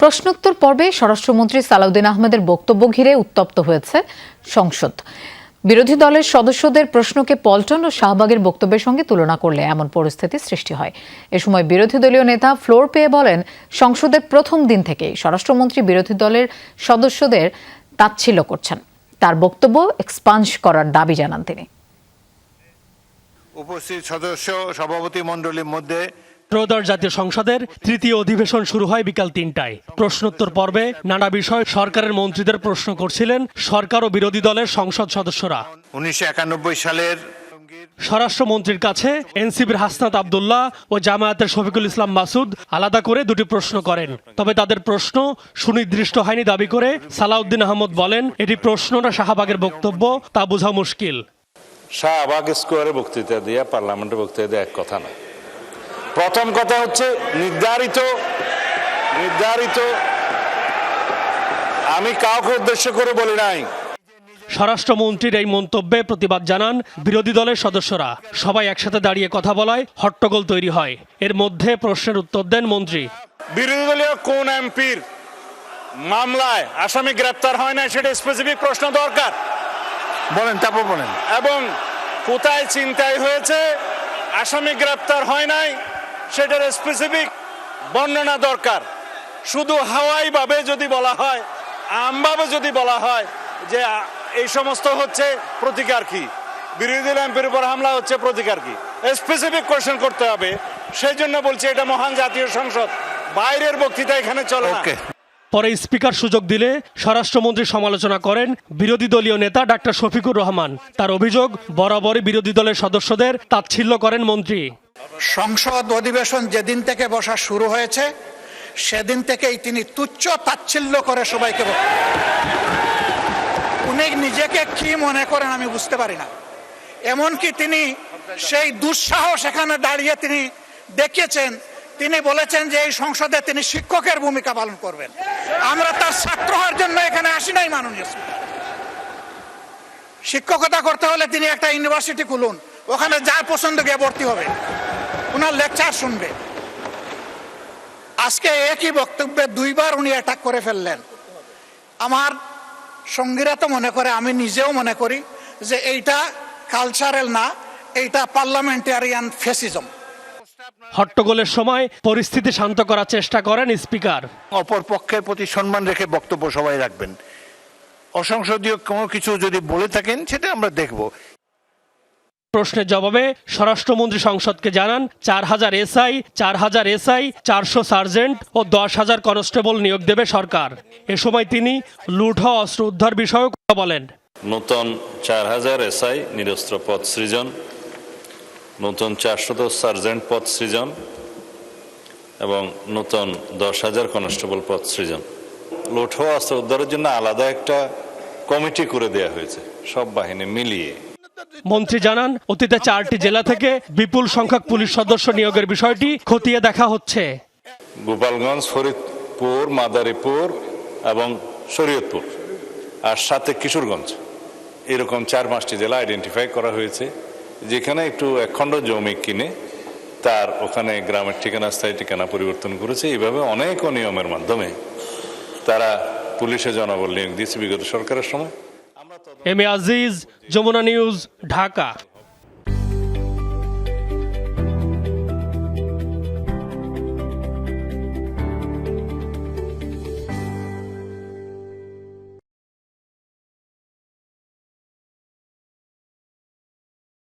প্রশ্নোত্তর পর্বে স্বরাষ্ট্রমন্ত্রী সালাউদ্দিন আহমেদের বক্তব্য ঘিরে উত্তপ্ত হয়েছে সংসদ। বিরোধী দলের সদস্যদের প্রশ্নকে পল্টন ও শাহবাগের বক্তব্যের সঙ্গে তুলনা করলে এমন পরিস্থিতি সৃষ্টি হয়। এ সময় বিরোধী দলীয় নেতা ফ্লোর পেয়ে বলেন, সংসদের প্রথম দিন থেকেই স্বরাষ্ট্রমন্ত্রী বিরোধী দলের সদস্যদের তাচ্ছিল্য করছেন। তার বক্তব্য এক্সপাঞ্জ করার দাবি জানান তিনি। উপস্থিত সদস্য সভাপতি মণ্ডলীর মধ্যে ত্রয়োদশ জাতীয় সংসদের তৃতীয় অধিবেশন শুরু হয় বিকাল ৩টায়। প্রশ্নোত্তর পর্বে নানা বিষয়ে সরকারের মন্ত্রীদের প্রশ্ন করছিলেন সরকার ও বিরোধী দলের সংসদ সদস্যরা। 1991 সালের স্বরাষ্ট্রমন্ত্রীর কাছে এনসিবির হাসনাত আব্দুল্লাহ ও জামায়াতের শফিকুল ইসলাম মাসুদ আলাদা করে দুটি প্রশ্ন করেন। তবে তাদের প্রশ্ন সুনির্দিষ্ট হয়নি দাবি করে সালাউদ্দিন আহমদ বলেন, এটি প্রশ্ন না শাহবাগের বক্তব্য তা বোঝা মুশকিল। শাহবাগ স্কোয়ারে বক্তৃতা দিয়ে পার্লামেন্টে বক্তৃতা দিয়ে এক কথা না। প্রথম কথা হচ্ছে নির্ধারিত আমি কাউকে উদ্দেশ্য করে বলি নাই। স্বরাষ্ট্রমন্ত্রীর এই মন্তব্যে প্রতিবাদ জানান বিরোধী দলের সদস্যরা। সবাই একসাথে দাঁড়িয়ে কথা বলায় হট্টগোল তৈরি হয়। এর মধ্যে প্রশ্নের উত্তর দেন মন্ত্রী। বিরোধী দলীয় কোন এমপির মামলায় আসামি গ্রেপ্তার হয় না সেটা স্পেসিফিক প্রশ্ন দরকার। বলেন, তারপর বলেন। এবং কোথায় ছিনতাই হয়েছে, আসামি গ্রেপ্তার হয় নাই, সেটার স্পেসিফিক বর্ণনা দরকার। শুধু হাওয়াই ভাবে যদি বলা হয়, আমভাবে যদি বলা হয় যে এই সমস্ত হচ্ছে প্রতিকার কি, বিরোধী দল এমপির উপর হামলা হচ্ছে প্রতিকার কি, স্পেসিফিক কোশ্চেন করতে হবে। সেই জন্য বলছি এটা মহান জাতীয় সংসদ, বাইরের বক্তৃতা এখানে চলে না। পরে স্পিকার সুযোগ দিলে স্বরাষ্ট্রমন্ত্রী সমালোচনা করেন বিরোধী দলীয় নেতা ডাক্তার শফিকুর রহমান। তার অভিযোগ, বরাবরই বিরোধী দলের সদস্যদের তাচ্ছিল্য করেন মন্ত্রী। সংসদ অধিবেশন যেদিন থেকে বসা শুরু হয়েছে সেদিন থেকেই তিনি তুচ্ছ তাচ্ছিল্য করে সবাইকে উনি নিজেকে কি মনে করেন আমি বুঝতে পারি না। এমনকি তিনি সেই দুঃসাহস এখানে দাঁড়িয়ে তিনি দেখিয়েছেন, তিনি বলেছেন যে এই সংসদে তিনি শিক্ষকের ভূমিকা পালন করবেন। আমরা তার ছাত্র হওয়ার জন্য এখানে আসি নাই। মাননীয় শিক্ষকতা করতে হলে তিনি একটা ইউনিভার্সিটি খুলুন, ওখানে যার পছন্দ গিয়ে ভর্তি হবে, ওনার লেকচার শুনবে। আজকে একই বক্তব্যে দুইবার উনি অ্যাটাক করে ফেললেন। আমার সঙ্গীরা তো মনে করে, আমি নিজেও মনে করি যে এইটা কালচারাল না, এইটা পার্লামেন্টারিয়ান ফ্যাসিজম। হট্টগোলের সময় পরিস্থিতি শান্ত করার চেষ্টা করেন স্পিকার। অপর পক্ষের প্রতি সম্মান রেখে বক্তব্য সবাই রাখবেন। অসংসদীয় কোনো কিছু যদি বলে থাকেন সেটা আমরা দেখব। প্রশ্নের জবাবে স্বরাষ্ট্রমন্ত্রী সংসদকে জানান 4000 এসআই, 400 সার্জেন্ট ও 10,000 কনস্টেবল নিয়োগ দেবে সরকার। এ সময় তিনি লুট হওয়া অস্ত্র উদ্ধার বিষয়েও কথা বলেন। নতুন 4000 এসআই নিরস্ত্র পদ সৃজন, নতুন 400 সার্জেন্ট পদ সৃজন এবং নতুন 10,000 কনস্টেবল পদ সৃজন। লুট হওয়া অস্ত্র উদ্ধারের জন্য আলাদা একটা কমিটি করে দেওয়া হয়েছে, সব বাহিনী মিলিয়ে। মন্ত্রী জানান, অতীতে 4টি জেলা থেকে বিপুল সংখ্যক পুলিশ সদস্য নিয়োগের বিষয়টি খতিয়ে দেখা হচ্ছে। গোপালগঞ্জ, ফরিদপুর, মাদারীপুর এবং শরীয়তপুর আর সাথে কিশোরগঞ্জ, এরকম 4-5টি জেলা আইডেন্টিফাই করা হয়েছে, যেখানে একটু একখণ্ড জমি কিনে তার ওখানে গ্রামের ঠিকানা, স্থায়ী ঠিকানা পরিবর্তন করেছে। এইভাবে অনেক অনিয়মের মাধ্যমে তারা পুলিশে জনবল নিয়োগ দিয়েছে বিগত সরকারের সময়। M A Aziz, Jamuna news, Dhaka.